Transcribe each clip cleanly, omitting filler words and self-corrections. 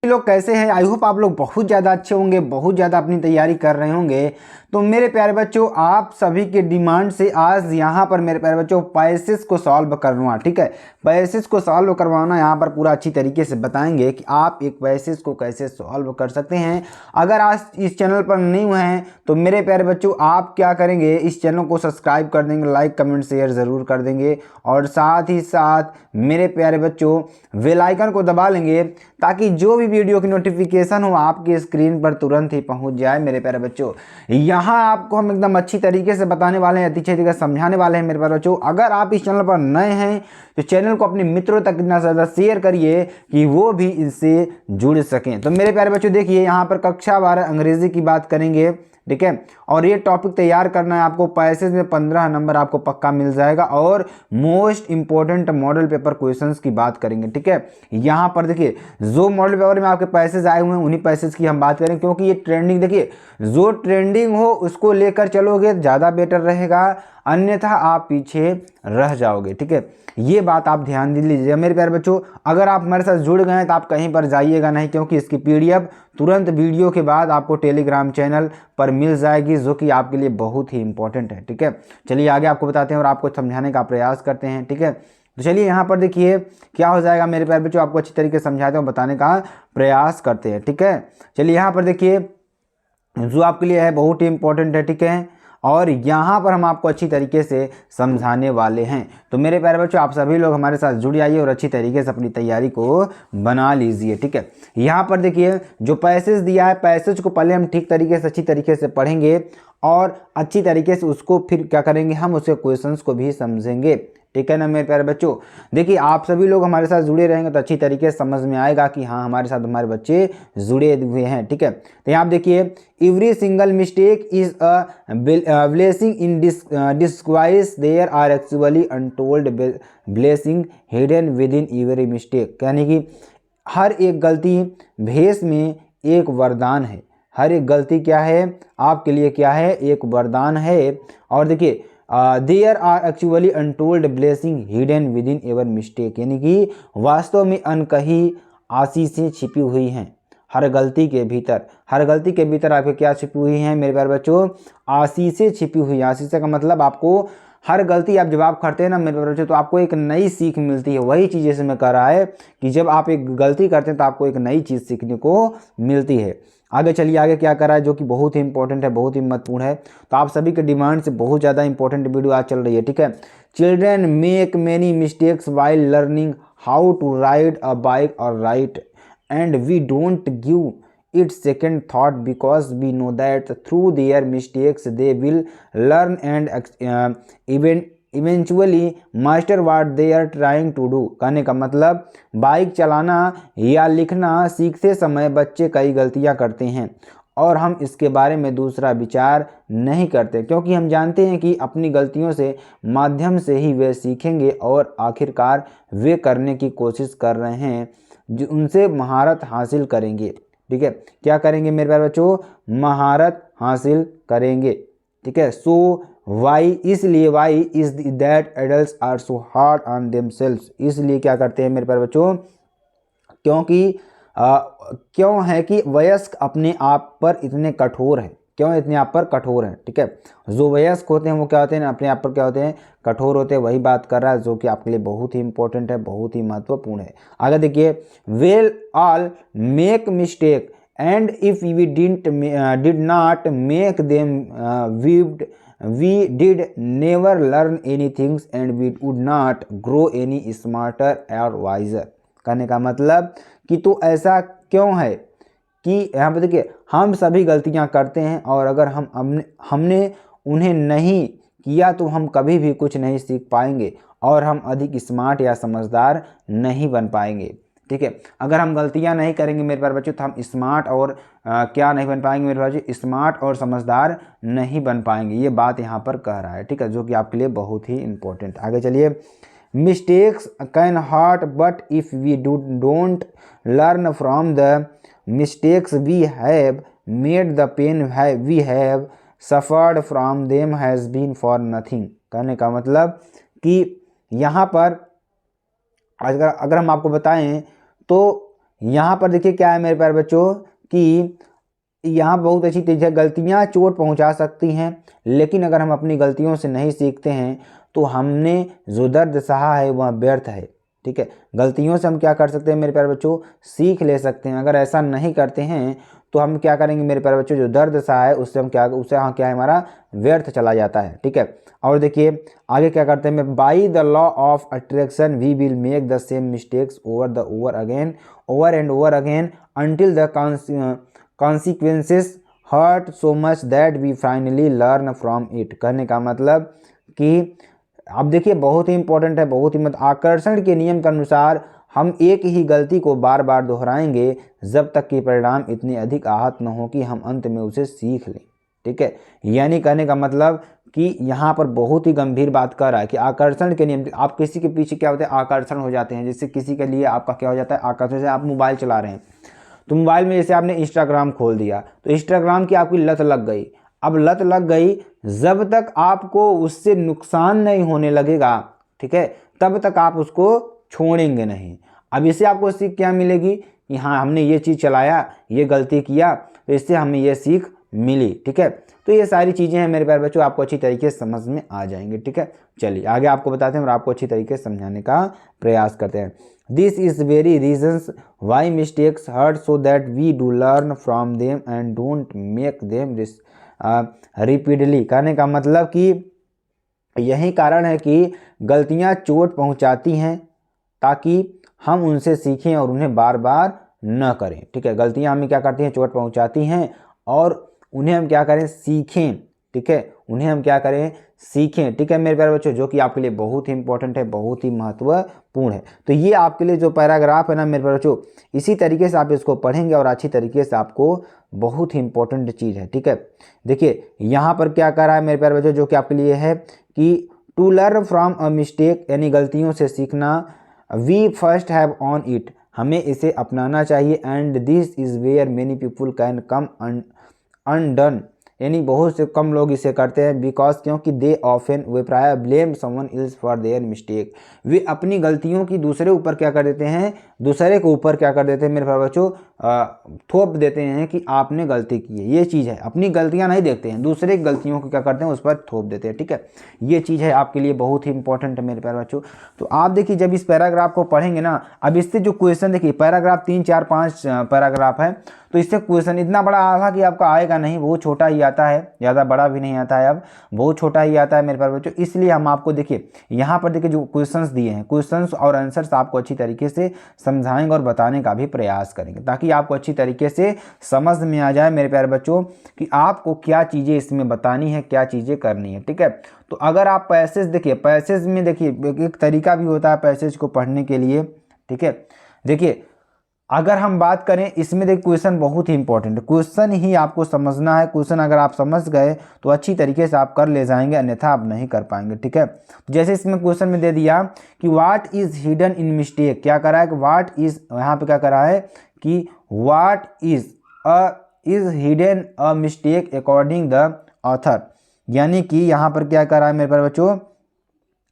लोग कैसे हैं? आई होप आप लोग बहुत ज़्यादा अच्छे होंगे, बहुत ज़्यादा अपनी तैयारी कर रहे होंगे। तो मेरे प्यारे बच्चों, आप सभी के डिमांड से आज यहाँ पर मेरे प्यारे बच्चों पैसेज को सॉल्व करना, ठीक है। पैसेज को सॉल्व करवाना यहाँ पर पूरा अच्छी तरीके से बताएंगे कि आप एक पैसेज को कैसे सॉल्व कर सकते हैं। अगर आज इस चैनल पर नहीं हुए हैं तो मेरे प्यारे बच्चों आप क्या करेंगे, इस चैनल को सब्सक्राइब कर देंगे, लाइक कमेंट शेयर ज़रूर कर देंगे और साथ ही साथ मेरे प्यारे बच्चों बेल आइकन को दबा लेंगे ताकि जो भी वीडियो की नोटिफिकेशन हो आपकी स्क्रीन पर तुरंत ही पहुंच जाए। मेरे प्यारे बच्चों, यहाँ आपको हम एकदम अच्छी तरीके से बताने वाले हैं, अच्छी तरीके से समझाने वाले हैं। मेरे प्यारे बच्चों, अगर आप इस चैनल पर नए हैं तो चैनल को अपने मित्रों तक इतना ज़्यादा शेयर करिए कि वो भी इससे जुड़ सकें। तो मेरे प्यारे बच्चों देखिए, यहाँ पर कक्षा 12 अंग्रेजी की बात करेंगे, ठीक है। और ये टॉपिक तैयार करना है आपको, पैसेज में 15 नंबर आपको पक्का मिल जाएगा और most important model paper questions की बात करेंगे, ठीक है। यहाँ पर देखिए, जो मॉडल पेपर में आपके पैसेज आए हुए हैं उन्हीं पैसेज की हम बात करें, क्योंकि ये ट्रेंडिंग, देखिए जो ट्रेंडिंग हो उसको लेकर चलोगे ज़्यादा बेटर रहेगा, अन्यथा आप पीछे रह जाओगे, ठीक है। ये बात आप ध्यान दे लीजिए मेरे प्यारे बच्चों। अगर आप हमारे साथ जुड़ गए हैं तो आप कहीं पर जाइएगा नहीं, क्योंकि इसकी PDF तुरंत वीडियो के बाद आपको टेलीग्राम चैनल पर मिल जाएगी, जो कि आपके लिए बहुत ही इंपॉर्टेंट है, ठीक है। चलिए आगे आपको बताते हैं और आपको समझाने का प्रयास करते हैं, ठीक है। तो चलिए यहाँ पर देखिए क्या हो जाएगा मेरे प्यारे बच्चों, आपको अच्छी तरीके से समझाते हैं, बताने का प्रयास करते हैं, ठीक है। चलिए यहाँ पर देखिए, जो आपके लिए है बहुत ही इंपॉर्टेंट है, ठीक है। और यहाँ पर हम आपको अच्छी तरीके से समझाने वाले हैं। तो मेरे प्यारे बच्चों, आप सभी लोग हमारे साथ जुड़ जाइए और अच्छी तरीके से अपनी तैयारी को बना लीजिए, ठीक है। यहाँ पर देखिए जो पैसेज दिया है, पैसेज को पहले हम ठीक तरीके से अच्छी तरीके से पढ़ेंगे और अच्छी तरीके से उसको फिर क्या करेंगे, हम उसके क्वेश्चंस को भी समझेंगे, ठीक है ना मेरे प्यारे बच्चों। देखिए आप सभी लोग हमारे साथ जुड़े रहेंगे तो अच्छी तरीके से समझ में आएगा कि हाँ हमारे साथ हमारे बच्चे जुड़े हुए हैं, ठीक है। तो यहाँ आप देखिए, every single mistake is a blessing in disguise, there are actually untold blessing hidden within every mistake. यानी कि हर एक गलती भेष में एक वरदान है। हर एक गलती क्या है आपके लिए, क्या है, एक वरदान है। और देखिए there are actually untold blessing hidden within ever mistake, यानी कि वास्तव में अनकही आशीषें छिपी हुई हैं हर गलती के भीतर। हर गलती के भीतर आपके क्या छिपी हुई हैं मेरे प्यारे बच्चों, आशीषें छिपी हुई। आशीषें का मतलब आपको हर गलती आप जब आप करते हैं ना मेरे प्यारे बच्चों, तो आपको एक नई सीख मिलती है। वही चीज़ जैसे मैं कह रहा है कि जब आप एक गलती करते हैं तो आपको एक नई चीज़ सीखने को मिलती है। आगे चलिए, आगे क्या कर रहा है जो कि बहुत ही इंपॉर्टेंट है, बहुत ही महत्वपूर्ण है। तो आप सभी के डिमांड से बहुत ज़्यादा इंपॉर्टेंट वीडियो आज चल रही है, ठीक है। Children make many mistakes while learning how to ride a bike और write, and we don't give it second thought because we know that through their mistakes they will learn and eventually master what they are trying to do। कहने का मतलब bike चलाना या लिखना सीखते समय बच्चे कई गलतियां करते हैं और हम इसके बारे में दूसरा विचार नहीं करते, क्योंकि हम जानते हैं कि अपनी गलतियों से माध्यम से ही वे सीखेंगे और आखिरकार वे करने की कोशिश कर रहे हैं जो उनसे महारत हासिल करेंगे, ठीक है। क्या करेंगे मेरे प्यारे बच्चों, महारत हासिल करेंगे, ठीक है। सो वाई, इसलिए why is that adults are so hard on themselves, इसलिए क्या करते हैं मेरे प्यारे बच्चों, क्योंकि क्यों है कि वयस्क अपने आप पर इतने कठोर हैं, क्यों इतने आप पर कठोर हैं, ठीक है। जो वयस्क होते हैं वो क्या होते हैं, अपने आप पर क्या होते हैं, कठोर होते हैं। वही बात कर रहा है जो कि आपके लिए बहुत ही इंपॉर्टेंट है, बहुत ही महत्वपूर्ण है। आगे देखिए, well all make mistake and if we did not make them we did never learn any things and we would not grow any smarter और वाइजर। कहने का मतलब कि तो ऐसा क्यों है कि यहाँ पे देखिए हम सभी गलतियाँ करते हैं और अगर हमने उन्हें नहीं किया तो हम कभी भी कुछ नहीं सीख पाएंगे और हम अधिक स्मार्ट या समझदार नहीं बन पाएंगे, ठीक है। अगर हम गलतियाँ नहीं करेंगे मेरे प्यारे बच्चों तो हम स्मार्ट और क्या नहीं बन पाएंगे मेरे बच्चों, स्मार्ट और समझदार नहीं बन पाएंगे। ये बात यहाँ पर कह रहा है, ठीक है, जो कि आपके लिए बहुत ही इंपॉर्टेंट। आगे चलिए, mistakes can hurt but if we don't learn from the mistakes we have made, the pain we have suffered from them has been for nothing। कहने का मतलब कि यहाँ पर अगर हम आपको बताएं तो यहाँ पर देखिए क्या है मेरे प्यारे बच्चों कि यहाँ बहुत अच्छी चीज़ है, गलतियाँ चोट पहुँचा सकती हैं, लेकिन अगर हम अपनी गलतियों से नहीं सीखते हैं तो हमने जो दर्द सहा है वह व्यर्थ है। ठीक है, गलतियों से हम क्या कर सकते हैं मेरे प्यारे बच्चों, सीख ले सकते हैं। अगर ऐसा नहीं करते हैं तो हम क्या करेंगे मेरे प्यारे बच्चों, जो दर्द सहा है उससे हम क्या है हमारा व्यर्थ चला जाता है। ठीक है, और देखिए आगे क्या करते हैं, by the law of attraction we will make the same mistakes over and over again until the consequences hurt so much that we finally learn from it। कहने का मतलब कि अब देखिए बहुत ही इंपॉर्टेंट है, बहुत ही आकर्षण के नियम के अनुसार हम एक ही गलती को बार बार दोहराएंगे जब तक कि परिणाम इतने अधिक आहत न हो कि हम अंत में उसे सीख लें। ठीक है, यानी कहने का मतलब कि यहाँ पर बहुत ही गंभीर बात कर रहा है कि आकर्षण के नियम, आप किसी के पीछे क्या होते हैं आकर्षण हो जाते हैं। जैसे किसी के लिए आपका क्या हो जाता है आकर्षण, से आप मोबाइल चला रहे हैं तो मोबाइल में जैसे आपने इंस्टाग्राम खोल दिया तो इंस्टाग्राम की आपकी लत लग गई। अब लत लग गई, जब तक आपको उससे नुकसान नहीं होने लगेगा, ठीक है, तब तक आप उसको छोड़ेंगे नहीं। अब इससे आपको सीख क्या मिलेगी कि हाँ हमने ये चीज़ चलाया, ये गलती किया, तो इससे हमें ये सीख मिली। ठीक है, तो ये सारी चीज़ें हैं मेरे प्यारे बच्चों, आपको अच्छी तरीके से समझ में आ जाएंगे। ठीक है, चलिए आगे आपको बताते हैं और आपको अच्छी तरीके से समझाने का प्रयास करते हैं। This is very reasons why mistakes hurt so that we do learn from them and don't make them repeatedly. कहने का मतलब कि यही कारण है कि गलतियाँ चोट पहुँचाती हैं ताकि हम उनसे सीखें और उन्हें बार बार न करें। ठीक है, गलतियाँ हमें क्या करती हैं, चोट पहुँचाती हैं और उन्हें हम क्या करें, सीखें। ठीक है, उन्हें हम क्या करें, सीखें। ठीक है मेरे प्यारे बच्चों, जो कि आपके लिए बहुत ही इंपॉर्टेंट है, बहुत ही महत्वपूर्ण है। तो ये आपके लिए जो पैराग्राफ है ना मेरे प्यारे बच्चों, इसी तरीके से आप इसको पढ़ेंगे और अच्छी तरीके से आपको बहुत ही इंपॉर्टेंट चीज़ है। ठीक है, देखिए यहाँ पर क्या कर रहा है मेरे प्यारे बच्चों, जो कि आपके लिए है कि to learn from a mistake, यानी गलतियों से सीखना। We first have on it, हमें इसे अपनाना चाहिए। And this is where many people can come undone, यानी बहुत से कम लोग इसे करते हैं। बिकॉज क्योंकि दे often way pray blame someone else for their mistake, वे अपनी गलतियों की दूसरे ऊपर क्या कर देते हैं, दूसरे के ऊपर क्या कर देते हैं मेरे प्यारे बच्चों, थोप देते हैं कि आपने गलती की है। ये चीज़ है, अपनी गलतियां नहीं देखते हैं, दूसरे की गलतियों को क्या करते हैं उस पर थोप देते हैं। ठीक है, ये चीज़ है आपके लिए बहुत ही इंपॉर्टेंट है मेरे प्यारे बच्चों। तो आप देखिए जब इस पैराग्राफ को पढ़ेंगे ना, अब इससे जो क्वेश्चन देखिए, पैराग्राफ 3 4 5 पैराग्राफ है, तो इससे क्वेश्चन इतना बड़ा आधा कि आपका आएगा नहीं, बहुत छोटा ही आता है, ज़्यादा बड़ा भी नहीं आता है, अब बहुत छोटा ही आता है मेरे प्यारे बच्चों। इसलिए हम आपको देखिए यहाँ पर देखिए जो क्वेश्चंस दिए हैं, क्वेश्चंस और आंसर्स आपको अच्छी तरीके से समझाएंगे और बताने का भी प्रयास करेंगे, ताकि आपको अच्छी तरीके से समझ में आ जाए मेरे प्यारे बच्चों कि आपको क्या चीज़ें इसमें बतानी है, क्या चीज़ें करनी है। ठीक है, तो अगर आप पैसेज देखिए, पैसेज में देखिए एक तरीका भी होता है पैसेज को पढ़ने के लिए। ठीक है, देखिए अगर हम बात करें इसमें देखिए क्वेश्चन बहुत ही इंपॉर्टेंट है, क्वेश्चन ही आपको समझना है। क्वेश्चन अगर आप समझ गए तो अच्छी तरीके से आप कर ले जाएंगे, अन्यथा आप नहीं कर पाएंगे। ठीक है, जैसे इसमें क्वेश्चन में दे दिया कि what is hidden in mistake, क्या करा है कि व्हाट इज, यहाँ पे क्या करा है कि what is hidden a mistake according the author, यानी कि यहाँ पर क्या करा है मेरे प्यारे बच्चों,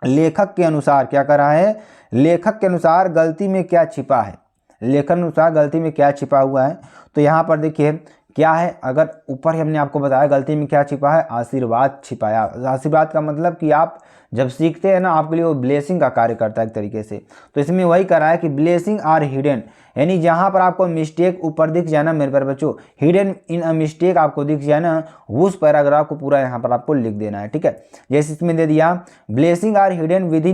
लेखक के अनुसार क्या करा है, लेखक के अनुसार गलती में क्या छिपा है, लेखक अनुसार गलती में क्या छिपा हुआ है। तो यहाँ पर देखिए क्या है, अगर ऊपर ही हमने आपको बताया गलती में क्या छिपा है, आशीर्वाद छिपाया। आशीर्वाद का मतलब कि आप जब सीखते हैं ना, आपके लिए वो ब्लेसिंग का कार्य करता है एक तरीके से। तो इसमें वही करा है कि ब्लेसिंग आर हिडन, यानी जहाँ पर आपको मिस्टेक ऊपर दिख जाए ना मेरे प्यारे बच्चों, हिडन इन अ मिस्टेक आपको दिख जाए ना, उस पैराग्राफ को पूरा यहाँ पर आपको लिख देना है। ठीक है, जैसे इसमें दे दिया blessing are hidden with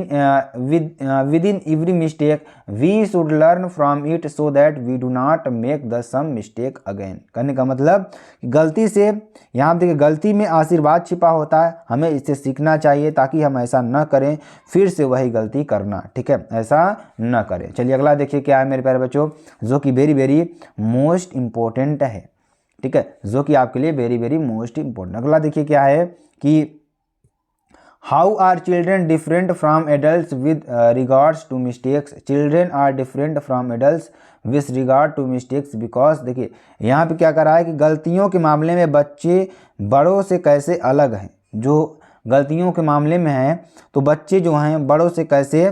in every mistake, we should learn from it so that we do not make the some mistake again. कहने का मतलब गलती से, यहाँ देखिए गलती में आशीर्वाद छिपा होता है, हमें इससे सीखना चाहिए ताकि हम ऐसा न करें, फिर से वही गलती करना। ठीक है, ऐसा न करें। चलिए अगला देखिए क्या है मेरे प्यारे बच्चों, जो कि वेरी वेरी मोस्ट इंपॉर्टेंट है। ठीक है, जो कि आपके लिए वेरी वेरी मोस्ट इंपॉर्टेंट। अगला देखिए क्या है कि how are children different from adult with regards to mistakes, children are different from adult with regard to mistakes because, देखिए यहाँ पे क्या करा है कि गलतियों के मामले में बच्चे बड़ों से कैसे अलग हैं, जो गलतियों के मामले में हैं तो बच्चे जो हैं बड़ों से कैसे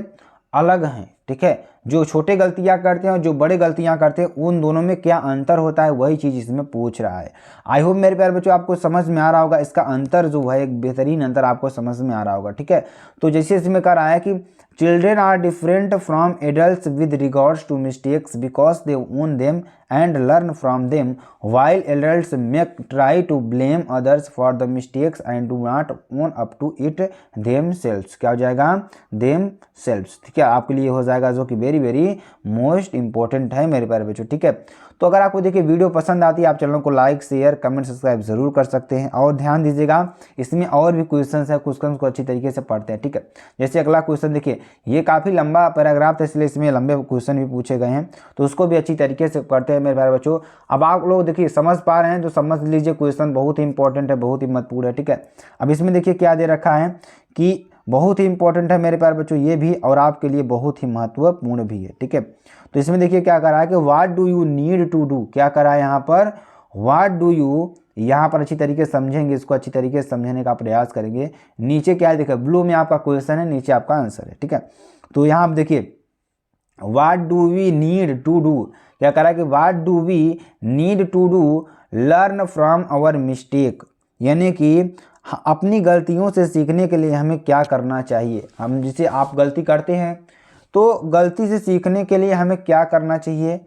अलग हैं। ठीक है, जो छोटे गलतियां करते हैं और जो बड़े गलतियां करते हैं उन दोनों में क्या अंतर होता है, वही चीज़ इसमें पूछ रहा है। आई होप मेरे प्यारे बच्चों आपको समझ में आ रहा होगा, इसका अंतर जो है एक बेहतरीन अंतर आपको समझ में आ रहा होगा, ठीक है। तो जैसे इसमें कह रहा है कि children are different from adults with regards to mistakes because they own them and learn from them, while adults may try to blame others for the mistakes and do not own up to it themselves। क्या हो जाएगा, themselves, ठीक है। आपके लिए हो जाएगा जो कि वेरी वेरी मोस्ट इंपॉर्टेंट है मेरे प्यारे बच्चों, ठीक है। तो अगर आपको देखिए वीडियो पसंद आती है आप चैनल को लाइक शेयर कमेंट सब्सक्राइब जरूर कर सकते हैं। और ध्यान दीजिएगा इसमें और भी क्वेश्चंस है, क्वेश्चंस को अच्छी तरीके से पढ़ते हैं, ठीक है। जैसे अगला क्वेश्चन देखिए, ये काफ़ी लंबा पैराग्राफ था इसलिए इसमें लंबे क्वेश्चन भी पूछे गए हैं, तो उसको भी अच्छी तरीके से पढ़ते हैं मेरे प्यारे बच्चों। अब आप लोग देखिए समझ पा रहे हैं तो समझ लीजिए, क्वेश्चन बहुत ही इंपॉर्टेंट है, बहुत ही महत्वपूर्ण है, ठीक है। अब इसमें देखिए क्या दे रखा है कि बहुत ही इंपॉर्टेंट है मेरे प्यारे बच्चों ये भी, और आपके लिए बहुत ही महत्वपूर्ण भी है, ठीक है। तो इसमें देखिए क्या करा है कि what do you need to do, क्या करा है यहाँ पर, व्हाट डू यू, यहाँ पर अच्छी तरीके से समझेंगे, इसको अच्छी तरीके से समझने का प्रयास करेंगे। नीचे क्या है देखिए, ब्लू में आपका क्वेश्चन है, नीचे आपका आंसर है, ठीक है। तो यहाँ आप देखिए what do we need to do, क्या करा कि what do we need to do learn from our mistake, यानी कि अपनी गलतियों से सीखने के लिए हमें क्या करना चाहिए। हम जैसे आप गलती करते हैं तो गलती से सीखने के लिए हमें क्या करना चाहिए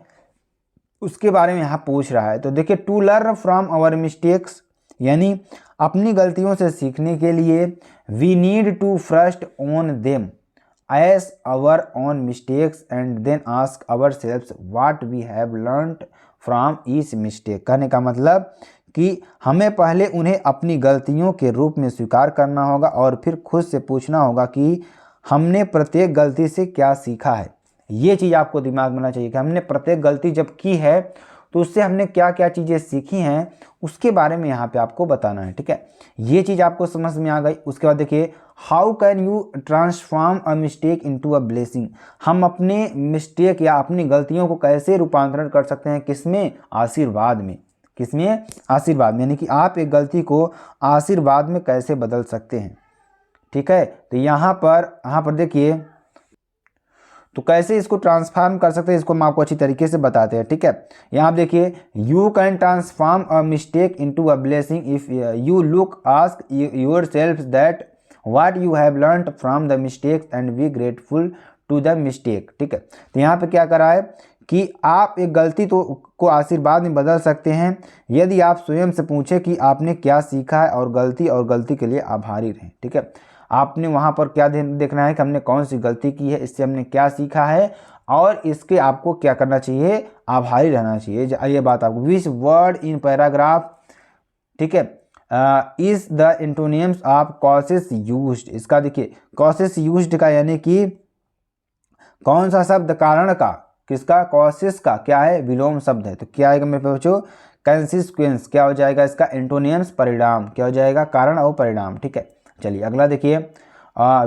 उसके बारे में यहाँ पूछ रहा है। तो देखिए to learn from our mistakes, यानी अपनी गलतियों से सीखने के लिए we need to first own them as our own mistakes and then ask ourselves what we have learned from each mistake. कहने का मतलब कि हमें पहले उन्हें अपनी गलतियों के रूप में स्वीकार करना होगा और फिर खुद से पूछना होगा कि हमने प्रत्येक गलती से क्या सीखा है। ये चीज़ आपको दिमाग में होना चाहिए कि हमने प्रत्येक गलती जब की है तो उससे हमने क्या क्या चीज़ें सीखी हैं उसके बारे में यहाँ पे आपको बताना है, ठीक है। ये चीज़ आपको समझ में आ गई। उसके बाद देखिए how can you transform a mistake into a blessing, हम अपने मिस्टेक या अपनी गलतियों को कैसे रूपांतरण कर सकते हैं, किसमें, आशीर्वाद में, किसमें, आशीर्वाद में, यानी कि आप एक गलती को आशीर्वाद में कैसे बदल सकते हैं, ठीक है। तो यहाँ पर देखिए तो कैसे इसको ट्रांसफॉर्म कर सकते हैं इसको हम आपको अच्छी तरीके से बताते हैं, ठीक है। यहाँ आप देखिए you can transform a mistake into a blessing if you look ask yourself that what you have learned from the mistakes and be grateful to the mistake, ठीक है। तो यहाँ पे क्या करा है कि आप एक गलती को आशीर्वाद में बदल सकते हैं यदि आप स्वयं से पूछें कि आपने क्या सीखा है और गलती के लिए आभारी रहें, ठीक है। आपने वहाँ पर क्या देखना है कि हमने कौन सी गलती की है, इससे हमने क्या सीखा है और इसके आपको क्या करना चाहिए, आभारी रहना चाहिए। ये बात आपको विच वर्ड इन पैराग्राफ, ठीक है, is the एंटोनियम्स of causes used, इसका देखिए कॉसेस यूज्ड का यानी कि कौन सा शब्द कारण का, किसका, कॉसेस का क्या है, विलोम शब्द है। तो क्या आएगा मेरे बच्चों, कंसिक्वेंस, क्या हो जाएगा इसका, एंटोनियम्स परिणाम, क्या हो जाएगा, कारण और परिणाम, ठीक है। चलिए अगला देखिए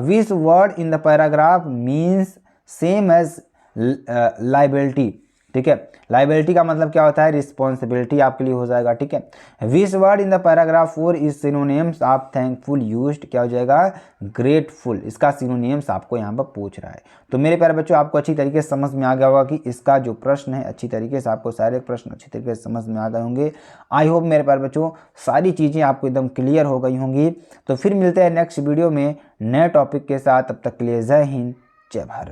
which word in the paragraph means same as liability, ठीक है। लाइबिलिटी का मतलब क्या होता है, रिस्पॉन्सिबिलिटी आपके लिए हो जाएगा, ठीक है। विच word in the paragraph 4 is synonyms of thankful used, क्या हो जाएगा, ग्रेटफुल, इसका सिनोनिम्स आपको यहाँ पर पूछ रहा है। तो मेरे प्यारे बच्चों आपको अच्छी तरीके से समझ में आ गया होगा कि इसका जो प्रश्न है अच्छी तरीके से आपको सारे प्रश्न अच्छी तरीके से समझ में आ गए होंगे। आई होप मेरे प्यारे बच्चों सारी चीज़ें आपको एकदम क्लियर हो गई होंगी। तो फिर मिलते हैं नेक्स्ट वीडियो में नए टॉपिक के साथ, तब तक के लिए जय हिंद जय भारत।